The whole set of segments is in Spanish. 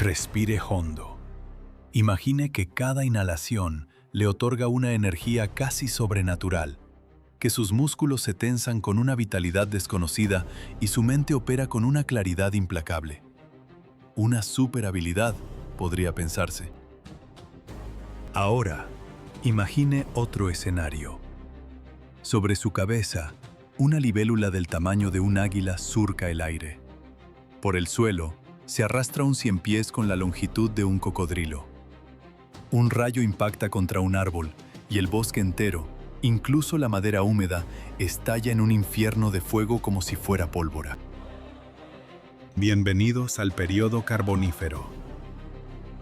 Respire hondo. Imagine que cada inhalación le otorga una energía casi sobrenatural, que sus músculos se tensan con una vitalidad desconocida y su mente opera con una claridad implacable. Una superhabilidad, podría pensarse. Ahora, imagine otro escenario. Sobre su cabeza, una libélula del tamaño de un águila surca el aire. Por el suelo, se arrastra un ciempiés con la longitud de un cocodrilo. Un rayo impacta contra un árbol y el bosque entero, incluso la madera húmeda, estalla en un infierno de fuego como si fuera pólvora. Bienvenidos al período carbonífero.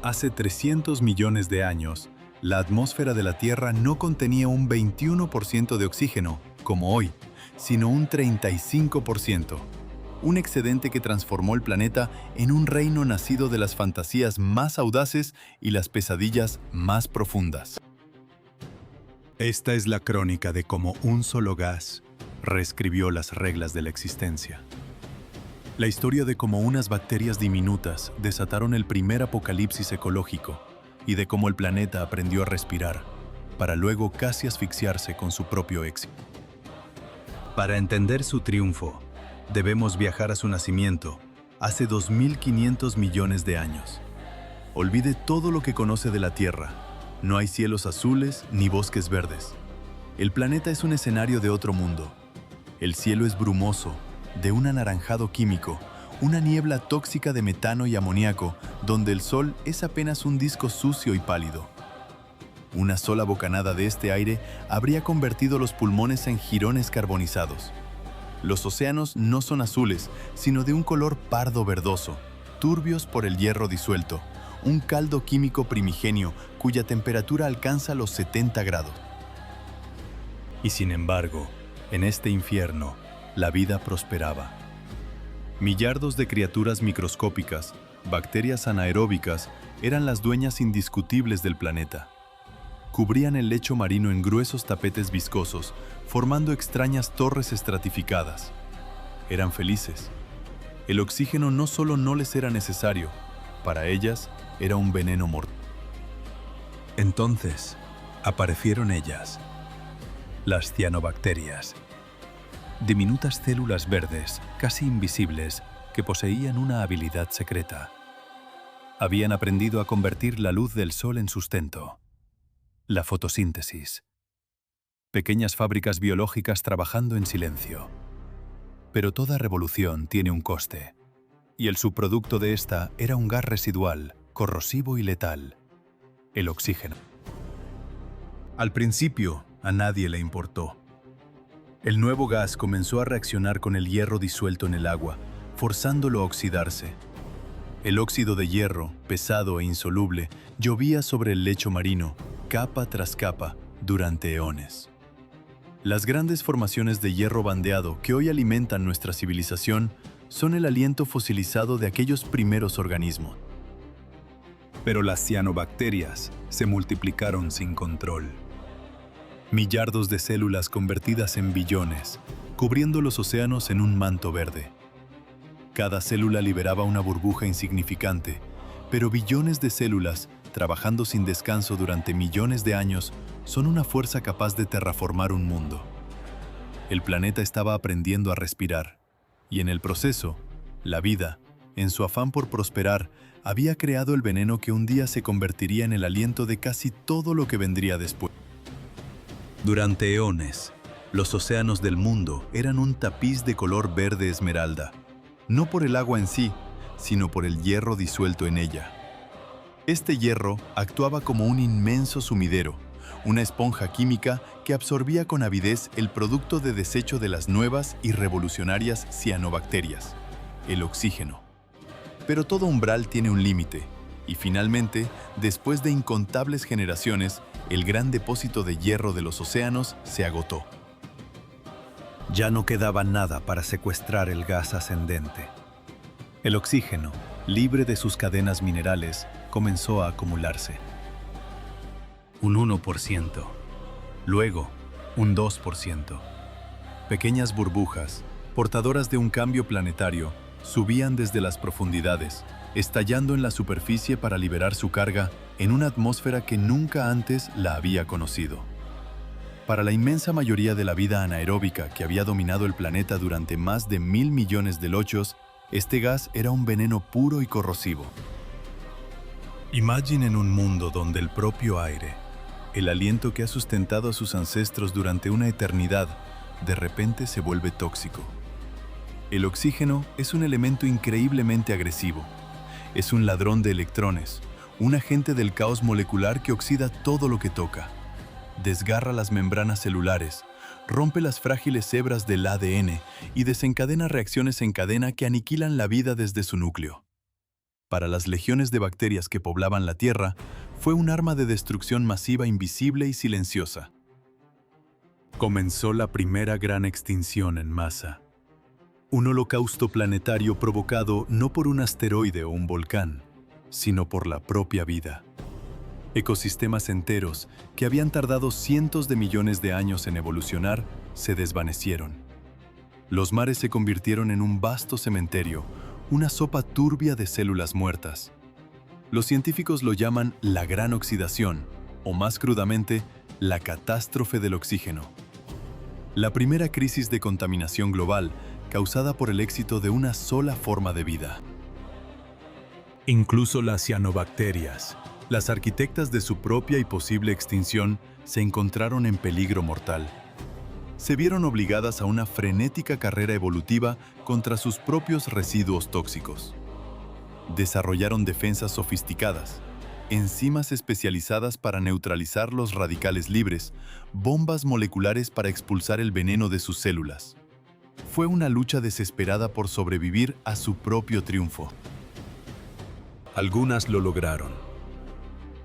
Hace 300 millones de años, la atmósfera de la Tierra no contenía un 21% de oxígeno, como hoy, sino un 35%. Un excedente que transformó el planeta en un reino nacido de las fantasías más audaces y las pesadillas más profundas. Esta es la crónica de cómo un solo gas reescribió las reglas de la existencia. La historia de cómo unas bacterias diminutas desataron el primer apocalipsis ecológico y de cómo el planeta aprendió a respirar, para luego casi asfixiarse con su propio éxito. Para entender su triunfo, debemos viajar a su nacimiento, hace 2500 millones de años. Olvide todo lo que conoce de la Tierra. No hay cielos azules ni bosques verdes. El planeta es un escenario de otro mundo. El cielo es brumoso, de un anaranjado químico, una niebla tóxica de metano y amoníaco, donde el sol es apenas un disco sucio y pálido. Una sola bocanada de este aire habría convertido los pulmones en jirones carbonizados. Los océanos no son azules, sino de un color pardo verdoso, turbios por el hierro disuelto, un caldo químico primigenio cuya temperatura alcanza los 70 grados. Y sin embargo, en este infierno, la vida prosperaba. Millardos de criaturas microscópicas, bacterias anaeróbicas, eran las dueñas indiscutibles del planeta. Cubrían el lecho marino en gruesos tapetes viscosos, formando extrañas torres estratificadas. Eran felices. El oxígeno no solo no les era necesario, para ellas era un veneno mortal. Entonces, aparecieron ellas, las cianobacterias. Diminutas células verdes, casi invisibles, que poseían una habilidad secreta. Habían aprendido a convertir la luz del sol en sustento. La fotosíntesis. Pequeñas fábricas biológicas trabajando en silencio. Pero toda revolución tiene un coste, y el subproducto de esta era un gas residual, corrosivo y letal: el oxígeno. Al principio, a nadie le importó. El nuevo gas comenzó a reaccionar con el hierro disuelto en el agua, forzándolo a oxidarse. El óxido de hierro, pesado e insoluble, llovía sobre el lecho marino, capa tras capa, durante eones. Las grandes formaciones de hierro bandeado que hoy alimentan nuestra civilización son el aliento fosilizado de aquellos primeros organismos. Pero las cianobacterias se multiplicaron sin control. Millardos de células convertidas en billones, cubriendo los océanos en un manto verde. Cada célula liberaba una burbuja insignificante, pero billones de células, trabajando sin descanso durante millones de años, son una fuerza capaz de terraformar un mundo. El planeta estaba aprendiendo a respirar, y en el proceso, la vida, en su afán por prosperar, había creado el veneno que un día se convertiría en el aliento de casi todo lo que vendría después. Durante eones, los océanos del mundo eran un tapiz de color verde esmeralda, no por el agua en sí, sino por el hierro disuelto en ella. Este hierro actuaba como un inmenso sumidero, una esponja química que absorbía con avidez el producto de desecho de las nuevas y revolucionarias cianobacterias, el oxígeno. Pero todo umbral tiene un límite, y finalmente, después de incontables generaciones, el gran depósito de hierro de los océanos se agotó. Ya no quedaba nada para secuestrar el gas ascendente. El oxígeno, libre de sus cadenas minerales, comenzó a acumularse. Un 1%, luego un 2%. Pequeñas burbujas, portadoras de un cambio planetario, subían desde las profundidades, estallando en la superficie para liberar su carga en una atmósfera que nunca antes la había conocido. Para la inmensa mayoría de la vida anaeróbica que había dominado el planeta durante más de 1.000 millones de lochos, este gas era un veneno puro y corrosivo. Imaginen un mundo donde el propio aire, el aliento que ha sustentado a sus ancestros durante una eternidad, de repente se vuelve tóxico. El oxígeno es un elemento increíblemente agresivo. Es un ladrón de electrones, un agente del caos molecular que oxida todo lo que toca. Desgarra las membranas celulares, rompe las frágiles hebras del ADN y desencadena reacciones en cadena que aniquilan la vida desde su núcleo. Para las legiones de bacterias que poblaban la Tierra, fue un arma de destrucción masiva invisible y silenciosa. Comenzó la primera gran extinción en masa. Un holocausto planetario provocado no por un asteroide o un volcán, sino por la propia vida. Ecosistemas enteros, que habían tardado cientos de millones de años en evolucionar, se desvanecieron. Los mares se convirtieron en un vasto cementerio, una sopa turbia de células muertas. Los científicos lo llaman la gran oxidación, o más crudamente, la catástrofe del oxígeno. La primera crisis de contaminación global causada por el éxito de una sola forma de vida. Incluso las cianobacterias, las arquitectas de su propia y posible extinción, se encontraron en peligro mortal. Se vieron obligadas a una frenética carrera evolutiva contra sus propios residuos tóxicos. Desarrollaron defensas sofisticadas, enzimas especializadas para neutralizar los radicales libres, bombas moleculares para expulsar el veneno de sus células. Fue una lucha desesperada por sobrevivir a su propio triunfo. Algunas lo lograron.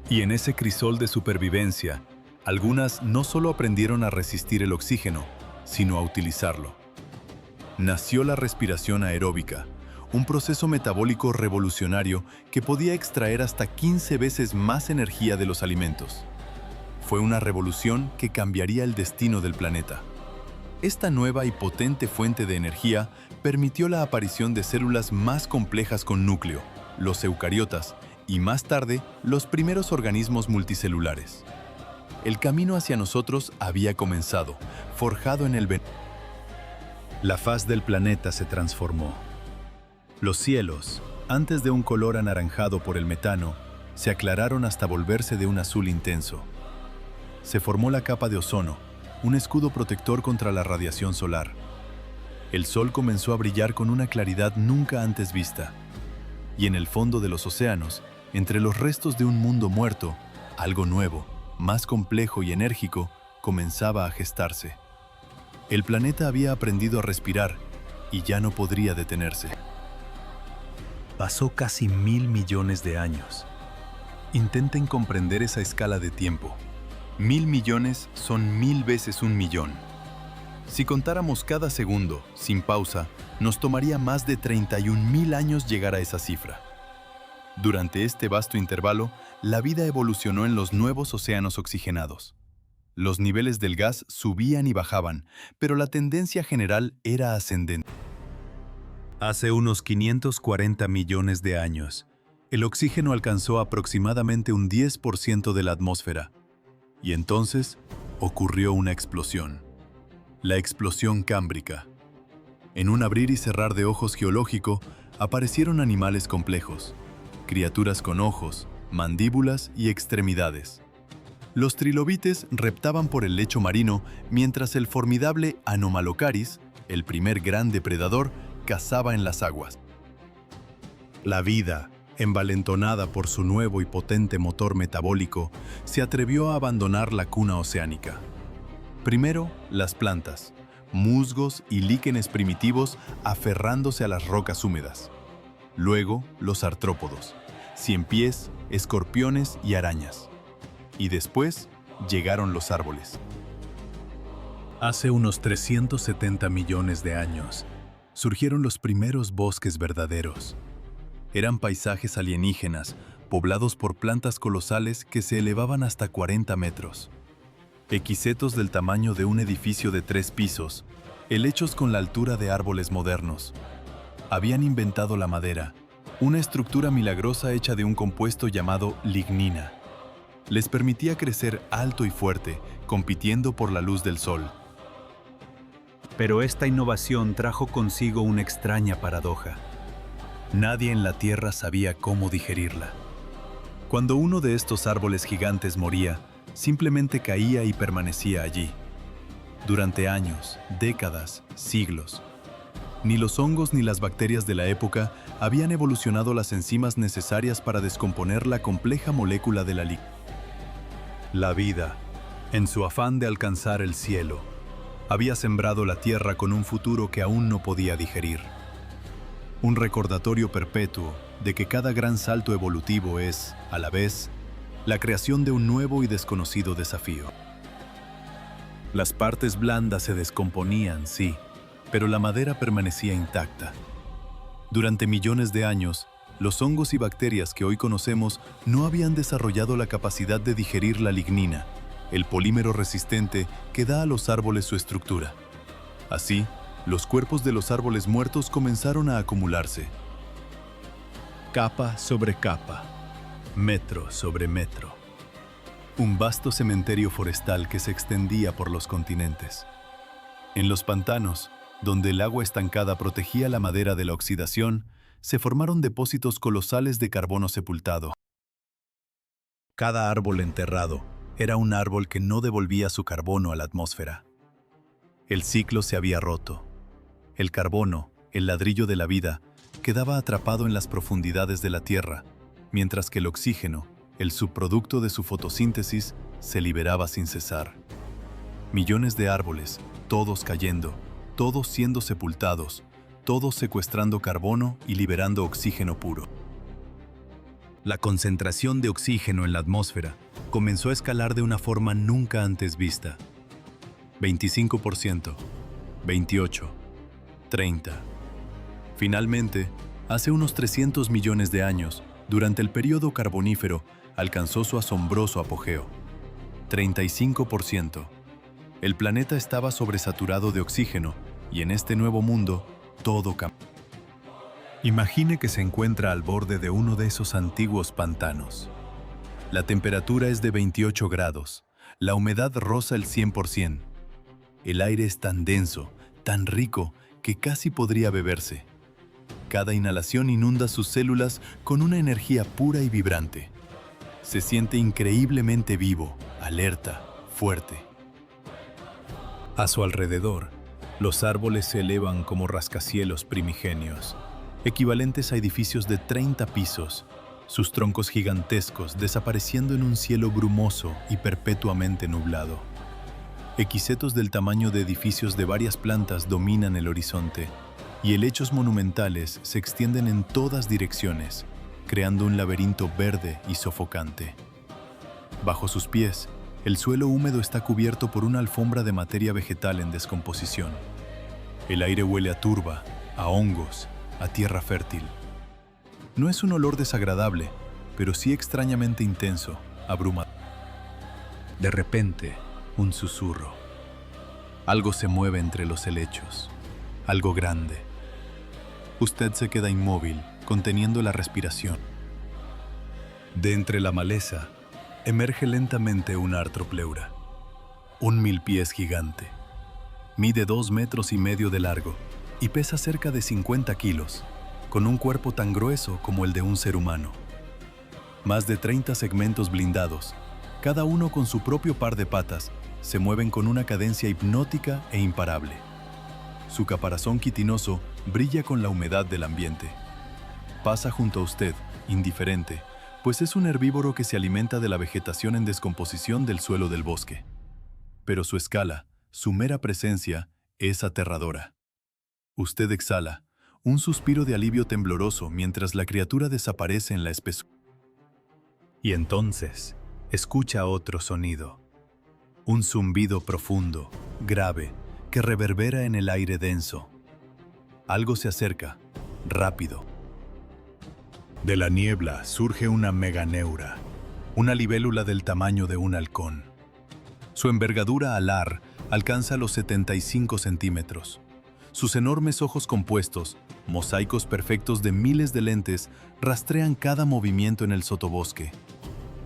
Y en ese crisol de supervivencia, algunas no solo aprendieron a resistir el oxígeno, sino a utilizarlo. Nació la respiración aeróbica, un proceso metabólico revolucionario que podía extraer hasta 15 veces más energía de los alimentos. Fue una revolución que cambiaría el destino del planeta. Esta nueva y potente fuente de energía permitió la aparición de células más complejas con núcleo, los eucariotas, y más tarde, los primeros organismos multicelulares. El camino hacia nosotros había comenzado, forjado en el veneno. La faz del planeta se transformó. Los cielos, antes de un color anaranjado por el metano, se aclararon hasta volverse de un azul intenso. Se formó la capa de ozono, un escudo protector contra la radiación solar. El sol comenzó a brillar con una claridad nunca antes vista. Y en el fondo de los océanos, entre los restos de un mundo muerto, algo nuevo, más complejo y enérgico, comenzaba a gestarse. El planeta había aprendido a respirar y ya no podría detenerse. Pasó casi 1.000 millones de años. Intenten comprender esa escala de tiempo. 1.000 millones son 1.000 veces 1 millón. Si contáramos cada segundo, sin pausa, nos tomaría más de 31.000 años llegar a esa cifra. Durante este vasto intervalo, la vida evolucionó en los nuevos océanos oxigenados. Los niveles del gas subían y bajaban, pero la tendencia general era ascendente. Hace unos 540 millones de años, el oxígeno alcanzó aproximadamente un 10% de la atmósfera. Y entonces ocurrió una explosión. La explosión cámbrica. En un abrir y cerrar de ojos geológico, aparecieron animales complejos, criaturas con ojos, mandíbulas y extremidades. Los trilobites reptaban por el lecho marino, mientras el formidable Anomalocaris, el primer gran depredador, cazaba en las aguas. La vida, envalentonada por su nuevo y potente motor metabólico, se atrevió a abandonar la cuna oceánica. Primero, las plantas, musgos y líquenes primitivos aferrándose a las rocas húmedas. Luego, los artrópodos, ciempiés, escorpiones y arañas. Y después, llegaron los árboles. Hace unos 370 millones de años, surgieron los primeros bosques verdaderos. Eran paisajes alienígenas, poblados por plantas colosales que se elevaban hasta 40 metros. Equisetos del tamaño de un edificio de 3 pisos, helechos con la altura de árboles modernos. Habían inventado la madera, una estructura milagrosa hecha de un compuesto llamado lignina. Les permitía crecer alto y fuerte, compitiendo por la luz del sol. Pero esta innovación trajo consigo una extraña paradoja. Nadie en la Tierra sabía cómo digerirla. Cuando uno de estos árboles gigantes moría, simplemente caía y permanecía allí. Durante años, décadas, siglos. Ni los hongos ni las bacterias de la época habían evolucionado las enzimas necesarias para descomponer la compleja molécula de la lignina. La vida, en su afán de alcanzar el cielo, había sembrado la tierra con un futuro que aún no podía digerir. Un recordatorio perpetuo de que cada gran salto evolutivo es, a la vez, la creación de un nuevo y desconocido desafío. Las partes blandas se descomponían, sí, pero la madera permanecía intacta. Durante millones de años, los hongos y bacterias que hoy conocemos no habían desarrollado la capacidad de digerir la lignina, el polímero resistente que da a los árboles su estructura. Así, los cuerpos de los árboles muertos comenzaron a acumularse. Capa sobre capa, metro sobre metro. Un vasto cementerio forestal que se extendía por los continentes. En los pantanos, donde el agua estancada protegía la madera de la oxidación, se formaron depósitos colosales de carbono sepultado. Cada árbol enterrado era un árbol que no devolvía su carbono a la atmósfera. El ciclo se había roto. El carbono, el ladrillo de la vida, quedaba atrapado en las profundidades de la tierra, mientras que el oxígeno, el subproducto de su fotosíntesis, se liberaba sin cesar. Millones de árboles, todos cayendo, todos siendo sepultados, todos secuestrando carbono y liberando oxígeno puro. La concentración de oxígeno en la atmósfera comenzó a escalar de una forma nunca antes vista. 25%, 28%, 30%. Finalmente, hace unos 300 millones de años, durante el período carbonífero, alcanzó su asombroso apogeo. 35%. El planeta estaba sobresaturado de oxígeno y en este nuevo mundo, todo cambió. Imagine que se encuentra al borde de uno de esos antiguos pantanos. La temperatura es de 28 grados, la humedad roza el 100%. El aire es tan denso, tan rico, que casi podría beberse. Cada inhalación inunda sus células con una energía pura y vibrante. Se siente increíblemente vivo, alerta, fuerte. A su alrededor, los árboles se elevan como rascacielos primigenios, equivalentes a edificios de 30 pisos, sus troncos gigantescos desapareciendo en un cielo brumoso y perpetuamente nublado. Equisetos del tamaño de edificios de varias plantas dominan el horizonte, y helechos monumentales se extienden en todas direcciones, creando un laberinto verde y sofocante. Bajo sus pies, el suelo húmedo está cubierto por una alfombra de materia vegetal en descomposición. El aire huele a turba, a hongos, a tierra fértil. No es un olor desagradable, pero sí extrañamente intenso, abrumador. De repente, un susurro. Algo se mueve entre los helechos, algo grande. Usted se queda inmóvil, conteniendo la respiración. De entre la maleza, emerge lentamente una artropleura, un milpiés gigante. Mide 2,5 metros de largo y pesa cerca de 50 kilos, con un cuerpo tan grueso como el de un ser humano. Más de 30 segmentos blindados, cada uno con su propio par de patas, se mueven con una cadencia hipnótica e imparable. Su caparazón quitinoso brilla con la humedad del ambiente. Pasa junto a usted, indiferente, pues es un herbívoro que se alimenta de la vegetación en descomposición del suelo del bosque. Pero su escala, su mera presencia, es aterradora. Usted exhala, un suspiro de alivio tembloroso mientras la criatura desaparece en la espesura. Y entonces, escucha otro sonido. Un zumbido profundo, grave, que reverbera en el aire denso. Algo se acerca, rápido. De la niebla surge una meganeura, una libélula del tamaño de un halcón. Su envergadura alar alcanza los 75 centímetros. Sus enormes ojos compuestos, Mosaicos perfectos de miles de lentes rastrean cada movimiento en el sotobosque.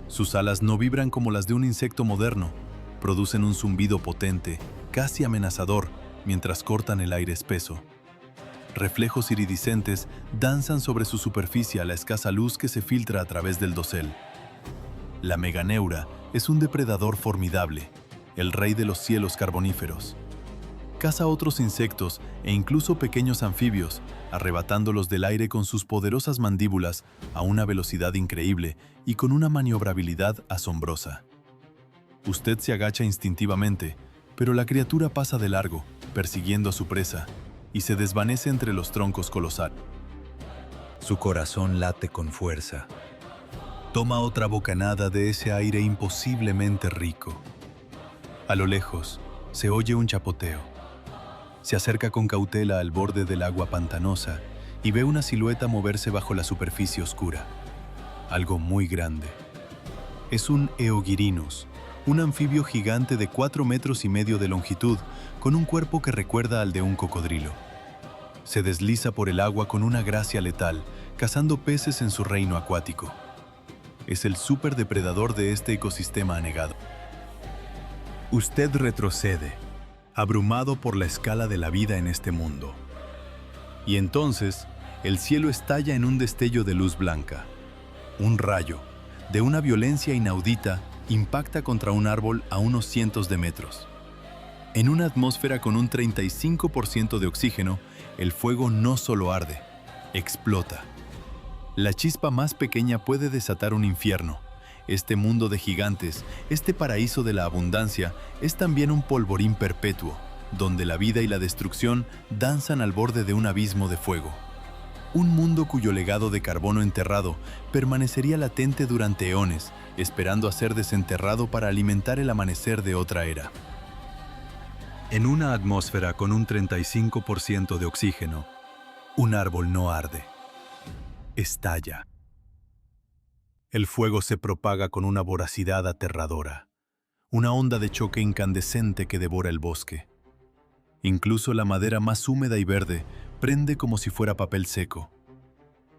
Sus alas no vibran como las de un insecto moderno, producen un zumbido potente, casi amenazador, mientras cortan el aire espeso. Reflejos iridiscentes danzan sobre su superficie a la escasa luz que se filtra a través del dosel. La meganeura es un depredador formidable, el rey de los cielos carboníferos. Caza otros insectos e incluso pequeños anfibios, arrebatándolos del aire con sus poderosas mandíbulas a una velocidad increíble y con una maniobrabilidad asombrosa. Usted se agacha instintivamente, pero la criatura pasa de largo, persiguiendo a su presa, y se desvanece entre los troncos colosales. Su corazón late con fuerza. Toma otra bocanada de ese aire imposiblemente rico. A lo lejos, se oye un chapoteo. Se acerca con cautela al borde del agua pantanosa y ve una silueta moverse bajo la superficie oscura. Algo muy grande. Es un Eogyrinus, un anfibio gigante de 4,5 metros de longitud, con un cuerpo que recuerda al de un cocodrilo. Se desliza por el agua con una gracia letal, cazando peces en su reino acuático. Es el superdepredador de este ecosistema anegado. Usted retrocede, abrumado por la escala de la vida en este mundo. Y entonces, el cielo estalla en un destello de luz blanca. Un rayo, de una violencia inaudita, impacta contra un árbol a unos cientos de metros. En una atmósfera con un 35% de oxígeno, el fuego no solo arde, explota. La chispa más pequeña puede desatar un infierno. Este mundo de gigantes, este paraíso de la abundancia, es también un polvorín perpetuo, donde la vida y la destrucción danzan al borde de un abismo de fuego. Un mundo cuyo legado de carbono enterrado permanecería latente durante eones, esperando a ser desenterrado para alimentar el amanecer de otra era. En una atmósfera con un 35% de oxígeno, un árbol no arde, estalla. El fuego se propaga con una voracidad aterradora, una onda de choque incandescente que devora el bosque. Incluso la madera más húmeda y verde prende como si fuera papel seco.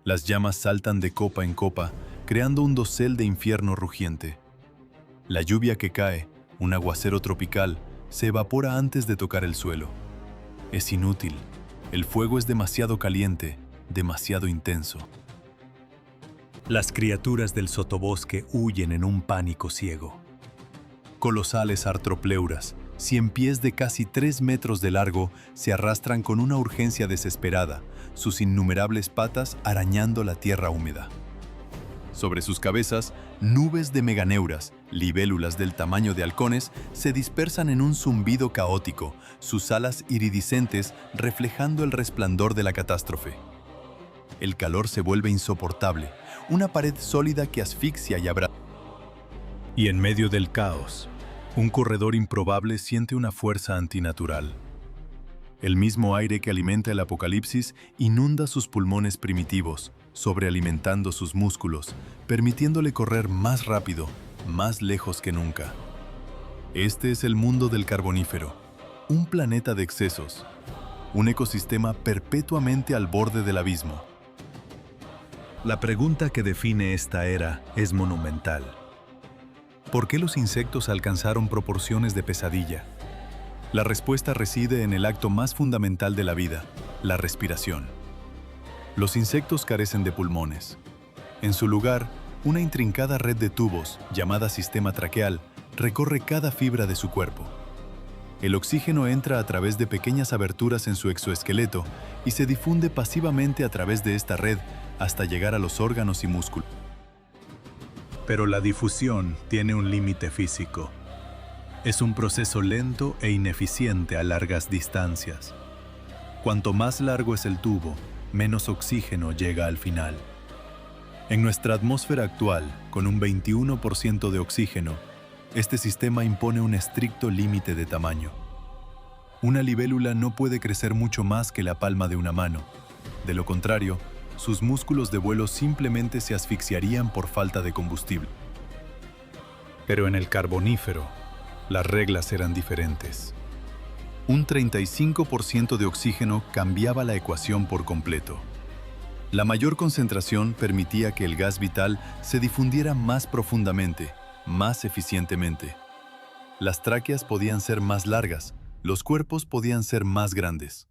Las llamas saltan de copa en copa, creando un dosel de infierno rugiente. La lluvia que cae, un aguacero tropical, se evapora antes de tocar el suelo. Es inútil. El fuego es demasiado caliente, demasiado intenso. Las criaturas del sotobosque huyen en un pánico ciego. Colosales artropleuras, 100 pies de casi 3 metros de largo, se arrastran con una urgencia desesperada, sus innumerables patas arañando la tierra húmeda. Sobre sus cabezas, nubes de meganeuras, libélulas del tamaño de halcones, se dispersan en un zumbido caótico, sus alas iridiscentes reflejando el resplandor de la catástrofe. El calor se vuelve insoportable, una pared sólida que asfixia y abraza. Y en medio del caos, un corredor improbable siente una fuerza antinatural. El mismo aire que alimenta el apocalipsis inunda sus pulmones primitivos, sobrealimentando sus músculos, permitiéndole correr más rápido, más lejos que nunca. Este es el mundo del carbonífero, un planeta de excesos, un ecosistema perpetuamente al borde del abismo. La pregunta que define esta era es monumental. ¿Por qué los insectos alcanzaron proporciones de pesadilla? La respuesta reside en el acto más fundamental de la vida, la respiración. Los insectos carecen de pulmones. En su lugar, una intrincada red de tubos, llamada sistema traqueal, recorre cada fibra de su cuerpo. El oxígeno entra a través de pequeñas aberturas en su exoesqueleto y se difunde pasivamente a través de esta red hasta llegar a los órganos y músculos. Pero la difusión tiene un límite físico. Es un proceso lento e ineficiente a largas distancias. Cuanto más largo es el tubo, menos oxígeno llega al final. En nuestra atmósfera actual, con un 21% de oxígeno, este sistema impone un estricto límite de tamaño. Una libélula no puede crecer mucho más que la palma de una mano. De lo contrario, sus músculos de vuelo simplemente se asfixiarían por falta de combustible. Pero en el carbonífero, las reglas eran diferentes. Un 35% de oxígeno cambiaba la ecuación por completo. La mayor concentración permitía que el gas vital se difundiera más profundamente, más eficientemente. Las tráqueas podían ser más largas, los cuerpos podían ser más grandes.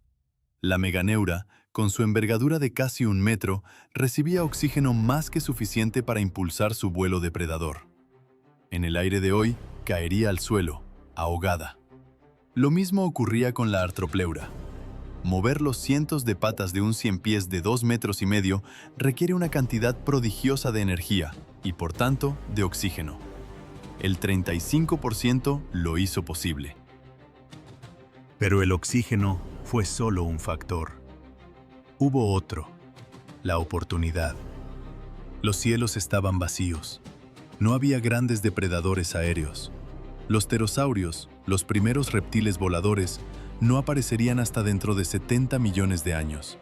La meganeura, con su envergadura de casi 1 metro, recibía oxígeno más que suficiente para impulsar su vuelo depredador. En el aire de hoy, caería al suelo, ahogada. Lo mismo ocurría con la artropleura. Mover los cientos de patas de un ciempiés de 2,5 metros requiere una cantidad prodigiosa de energía y, por tanto, de oxígeno. El 35% lo hizo posible. Pero el oxígeno fue solo un factor. Hubo otro, la oportunidad. Los cielos estaban vacíos. No había grandes depredadores aéreos. Los pterosaurios, los primeros reptiles voladores, no aparecerían hasta dentro de 70 millones de años.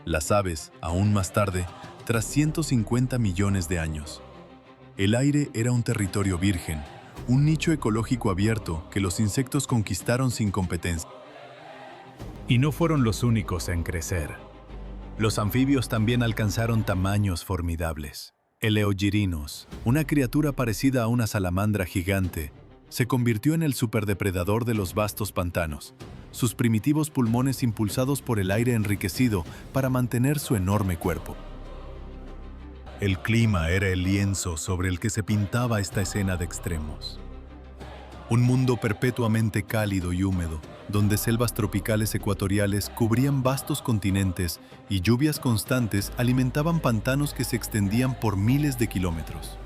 Las aves, aún más tarde, tras 150 millones de años. El aire era un territorio virgen, un nicho ecológico abierto que los insectos conquistaron sin competencia. Y no fueron los únicos en crecer. Los anfibios también alcanzaron tamaños formidables. El Eogirinos, una criatura parecida a una salamandra gigante, se convirtió en el superdepredador de los vastos pantanos, sus primitivos pulmones impulsados por el aire enriquecido para mantener su enorme cuerpo. El clima era el lienzo sobre el que se pintaba esta escena de extremos. Un mundo perpetuamente cálido y húmedo, donde selvas tropicales ecuatoriales cubrían vastos continentes y lluvias constantes alimentaban pantanos que se extendían por miles de kilómetros.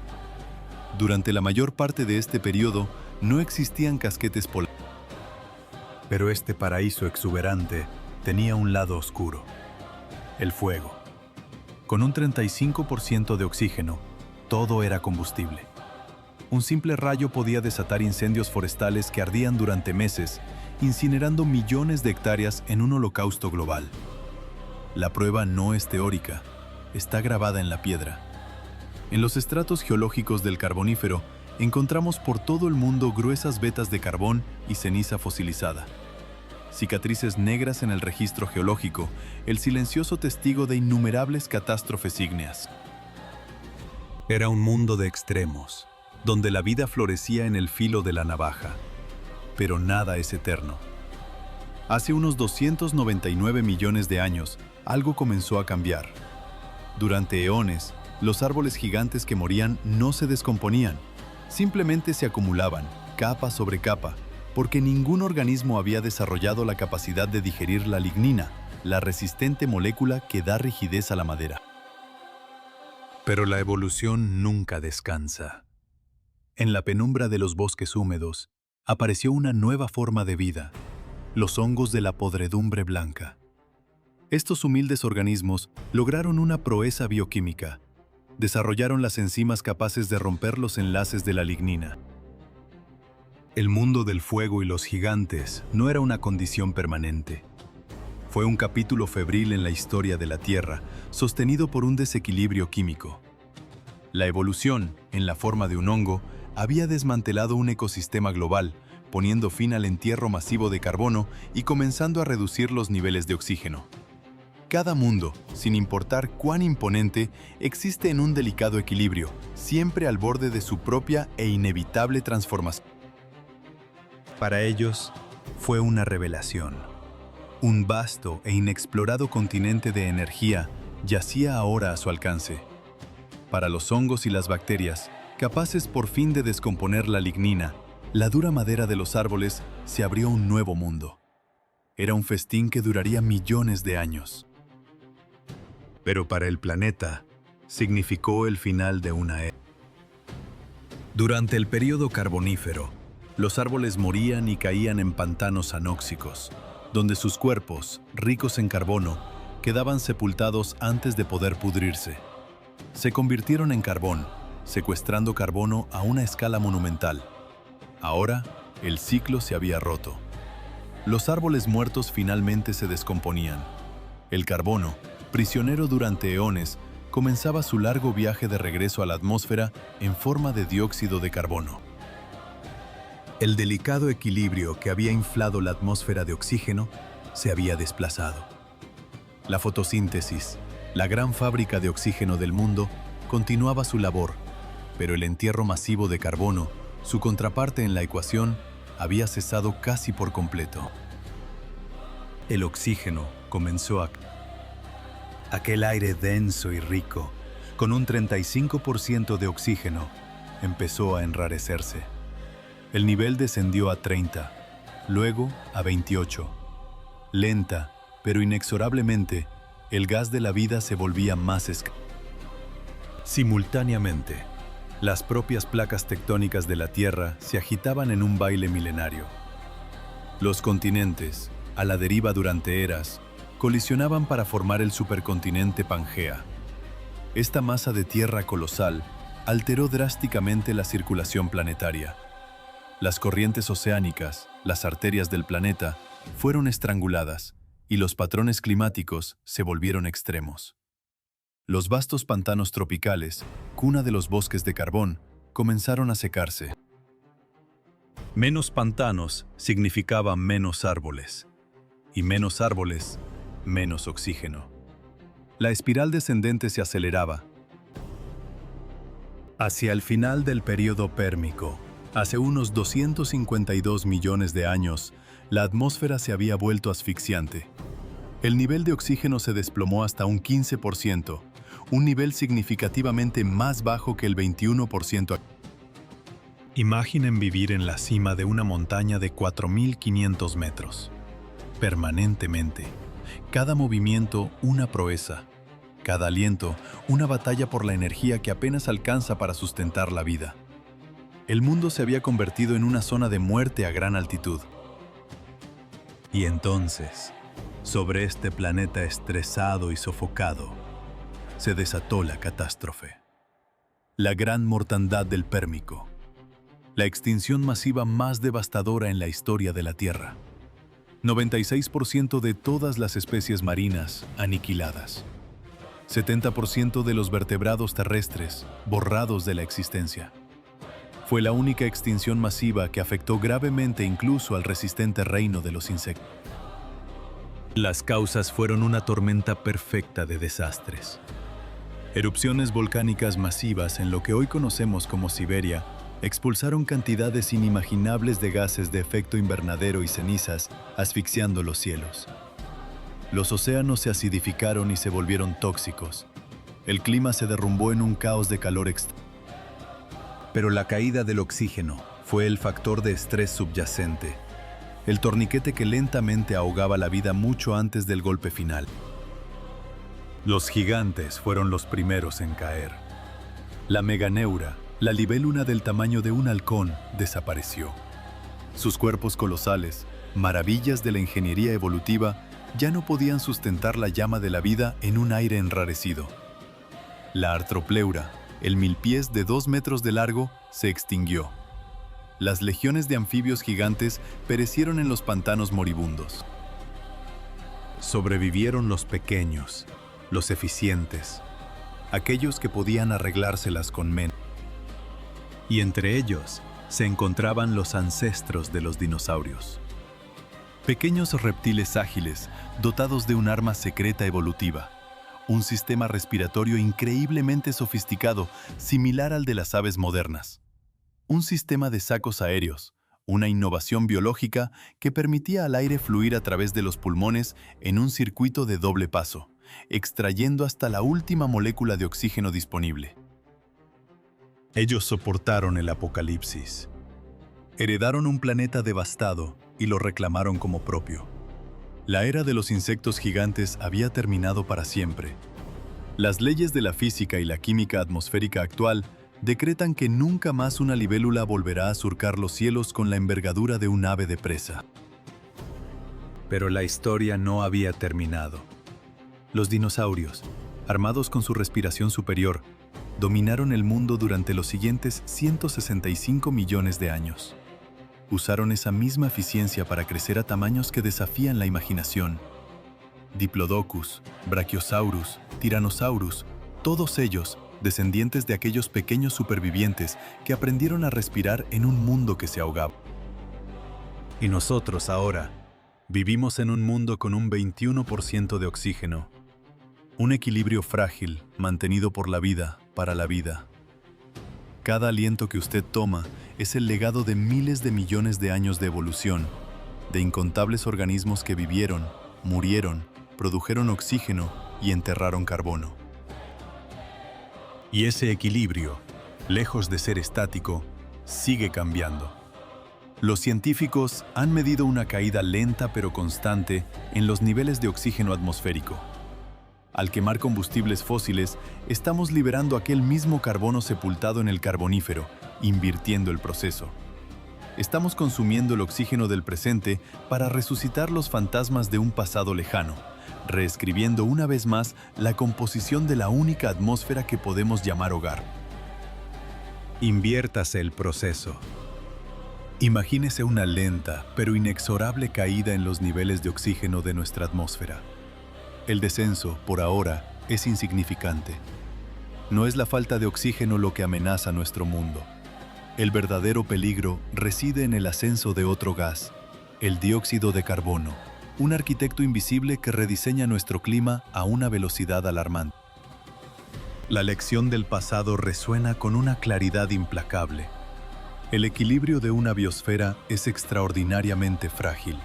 Durante la mayor parte de este periodo no existían casquetes polares. Pero este paraíso exuberante tenía un lado oscuro: el fuego. Con un 35% de oxígeno, todo era combustible. Un simple rayo podía desatar incendios forestales que ardían durante meses, incinerando millones de hectáreas en un holocausto global. La prueba no es teórica, está grabada en la piedra. En los estratos geológicos del Carbonífero, encontramos por todo el mundo gruesas vetas de carbón y ceniza fosilizada. Cicatrices negras en el registro geológico, el silencioso testigo de innumerables catástrofes ígneas. Era un mundo de extremos, donde la vida florecía en el filo de la navaja. Pero nada es eterno. Hace unos 299 millones de años, algo comenzó a cambiar. Durante eones, los árboles gigantes que morían no se descomponían, simplemente se acumulaban, capa sobre capa, porque ningún organismo había desarrollado la capacidad de digerir la lignina, la resistente molécula que da rigidez a la madera. Pero la evolución nunca descansa. En la penumbra de los bosques húmedos, apareció una nueva forma de vida, los hongos de la podredumbre blanca. Estos humildes organismos lograron una proeza bioquímica. Desarrollaron las enzimas capaces de romper los enlaces de la lignina. El mundo del fuego y los gigantes no era una condición permanente. Fue un capítulo febril en la historia de la Tierra, sostenido por un desequilibrio químico. La evolución, en la forma de un hongo, había desmantelado un ecosistema global, poniendo fin al entierro masivo de carbono y comenzando a reducir los niveles de oxígeno. Cada mundo, sin importar cuán imponente, existe en un delicado equilibrio, siempre al borde de su propia e inevitable transformación. Para ellos, fue una revelación. Un vasto e inexplorado continente de energía yacía ahora a su alcance. Para los hongos y las bacterias, capaces por fin de descomponer la lignina, la dura madera de los árboles, se abrió un nuevo mundo. Era un festín que duraría millones de años. Pero para el planeta, significó el final de una era. Durante el período carbonífero, los árboles morían y caían en pantanos anóxicos, donde sus cuerpos, ricos en carbono, quedaban sepultados antes de poder pudrirse. Se convirtieron en carbón, secuestrando carbono a una escala monumental. Ahora, el ciclo se había roto. Los árboles muertos finalmente se descomponían. El carbono, prisionero durante eones, comenzaba su largo viaje de regreso a la atmósfera en forma de dióxido de carbono. El delicado equilibrio que había inflado la atmósfera de oxígeno se había desplazado. La fotosíntesis, la gran fábrica de oxígeno del mundo, continuaba su labor, pero el entierro masivo de carbono, su contraparte en la ecuación, había cesado casi por completo. El oxígeno comenzó a... Aquel aire denso y rico, con un 35% de oxígeno, empezó a enrarecerse. El nivel descendió a 30, luego a 28. Lenta, pero inexorablemente, el gas de la vida se volvía más escaso. Simultáneamente, las propias placas tectónicas de la Tierra se agitaban en un baile milenario. Los continentes, a la deriva durante eras, colisionaban para formar el supercontinente Pangea. Esta masa de tierra colosal alteró drásticamente la circulación planetaria. Las corrientes oceánicas, las arterias del planeta, fueron estranguladas y los patrones climáticos se volvieron extremos. Los vastos pantanos tropicales, cuna de los bosques de carbón, comenzaron a secarse. Menos pantanos significaba menos árboles, y menos árboles, menos oxígeno. La espiral descendente se aceleraba. Hacia el final del período pérmico, hace unos 252 millones de años, la atmósfera se había vuelto asfixiante. El nivel de oxígeno se desplomó hasta un 15%, un nivel significativamente más bajo que el 21%. Imaginen vivir en la cima de una montaña de 4.500 metros. Permanentemente. Cada movimiento, una proeza. Cada aliento, una batalla por la energía que apenas alcanza para sustentar la vida. El mundo se había convertido en una zona de muerte a gran altitud. Y entonces, sobre este planeta estresado y sofocado, se desató la catástrofe. La gran mortandad del Pérmico. La extinción masiva más devastadora en la historia de la Tierra. 96% de todas las especies marinas aniquiladas. 70% de los vertebrados terrestres borrados de la existencia. Fue la única extinción masiva que afectó gravemente incluso al resistente reino de los insectos. Las causas fueron una tormenta perfecta de desastres. Erupciones volcánicas masivas en lo que hoy conocemos como Siberia expulsaron cantidades inimaginables de gases de efecto invernadero y cenizas, asfixiando los cielos. Los océanos se acidificaron y se volvieron tóxicos. El clima se derrumbó en un caos de calor extremo. Pero la caída del oxígeno fue el factor de estrés subyacente, el torniquete que lentamente ahogaba la vida mucho antes del golpe final. Los gigantes fueron los primeros en caer. La meganeura, la libélula del tamaño de un halcón, desapareció. Sus cuerpos colosales, maravillas de la ingeniería evolutiva, ya no podían sustentar la llama de la vida en un aire enrarecido. La artropleura, el milpiés de 2 metros de largo, se extinguió. Las legiones de anfibios gigantes perecieron en los pantanos moribundos. Sobrevivieron los pequeños, los eficientes, aquellos que podían arreglárselas con menos. Y entre ellos se encontraban los ancestros de los dinosaurios. Pequeños reptiles ágiles, dotados de un arma secreta evolutiva. Un sistema respiratorio increíblemente sofisticado, similar al de las aves modernas. Un sistema de sacos aéreos, una innovación biológica que permitía al aire fluir a través de los pulmones en un circuito de doble paso, extrayendo hasta la última molécula de oxígeno disponible. Ellos soportaron el apocalipsis. Heredaron un planeta devastado y lo reclamaron como propio. La era de los insectos gigantes había terminado para siempre. Las leyes de la física y la química atmosférica actual decretan que nunca más una libélula volverá a surcar los cielos con la envergadura de un ave de presa. Pero la historia no había terminado. Los dinosaurios, armados con su respiración superior, dominaron el mundo durante los siguientes 165 millones de años. Usaron esa misma eficiencia para crecer a tamaños que desafían la imaginación. Diplodocus, Brachiosaurus, Tyrannosaurus, todos ellos descendientes de aquellos pequeños supervivientes que aprendieron a respirar en un mundo que se ahogaba. Y nosotros ahora vivimos en un mundo con un 21% de oxígeno. Un equilibrio frágil mantenido por la vida para la vida. Cada aliento que usted toma es el legado de miles de millones de años de evolución, de incontables organismos que vivieron, murieron, produjeron oxígeno y enterraron carbono. Y ese equilibrio, lejos de ser estático, sigue cambiando. Los científicos han medido una caída lenta pero constante en los niveles de oxígeno atmosférico. Al quemar combustibles fósiles, estamos liberando aquel mismo carbono sepultado en el carbonífero, invirtiendo el proceso. Estamos consumiendo el oxígeno del presente para resucitar los fantasmas de un pasado lejano, reescribiendo una vez más la composición de la única atmósfera que podemos llamar hogar. Inviértase el proceso. Imagínese una lenta pero inexorable caída en los niveles de oxígeno de nuestra atmósfera. El descenso, por ahora, es insignificante. No es la falta de oxígeno lo que amenaza nuestro mundo. El verdadero peligro reside en el ascenso de otro gas, el dióxido de carbono, un arquitecto invisible que rediseña nuestro clima a una velocidad alarmante. La lección del pasado resuena con una claridad implacable. El equilibrio de una biosfera es extraordinariamente frágil.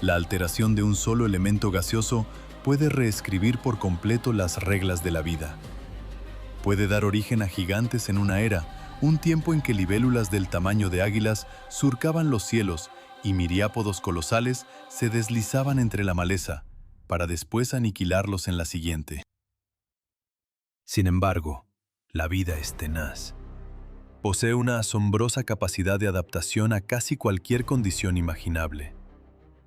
La alteración de un solo elemento gaseoso puede reescribir por completo las reglas de la vida. Puede dar origen a gigantes en una era, un tiempo en que libélulas del tamaño de águilas surcaban los cielos y miriápodos colosales se deslizaban entre la maleza, para después aniquilarlos en la siguiente. Sin embargo, la vida es tenaz. Posee una asombrosa capacidad de adaptación a casi cualquier condición imaginable.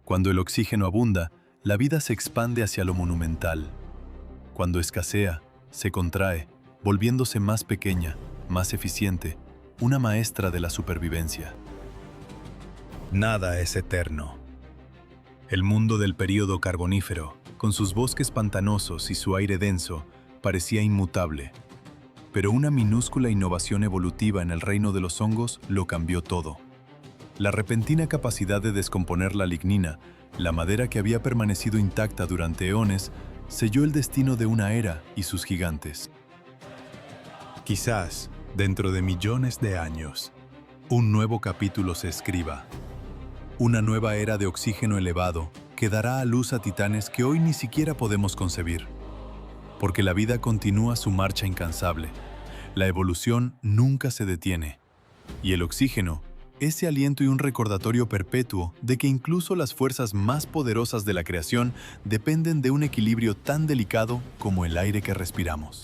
Cuando el oxígeno abunda, la vida se expande hacia lo monumental. Cuando escasea, se contrae, volviéndose más pequeña, más eficiente, una maestra de la supervivencia. Nada es eterno. El mundo del período carbonífero, con sus bosques pantanosos y su aire denso, parecía inmutable. Pero una minúscula innovación evolutiva en el reino de los hongos lo cambió todo. La repentina capacidad de descomponer la lignina, la madera que había permanecido intacta durante eones, selló el destino de una era y sus gigantes. Quizás, dentro de millones de años, un nuevo capítulo se escriba. Una nueva era de oxígeno elevado que dará a luz a titanes que hoy ni siquiera podemos concebir. Porque la vida continúa su marcha incansable. La evolución nunca se detiene. Y el oxígeno, ese aliento y un recordatorio perpetuo de que incluso las fuerzas más poderosas de la creación dependen de un equilibrio tan delicado como el aire que respiramos.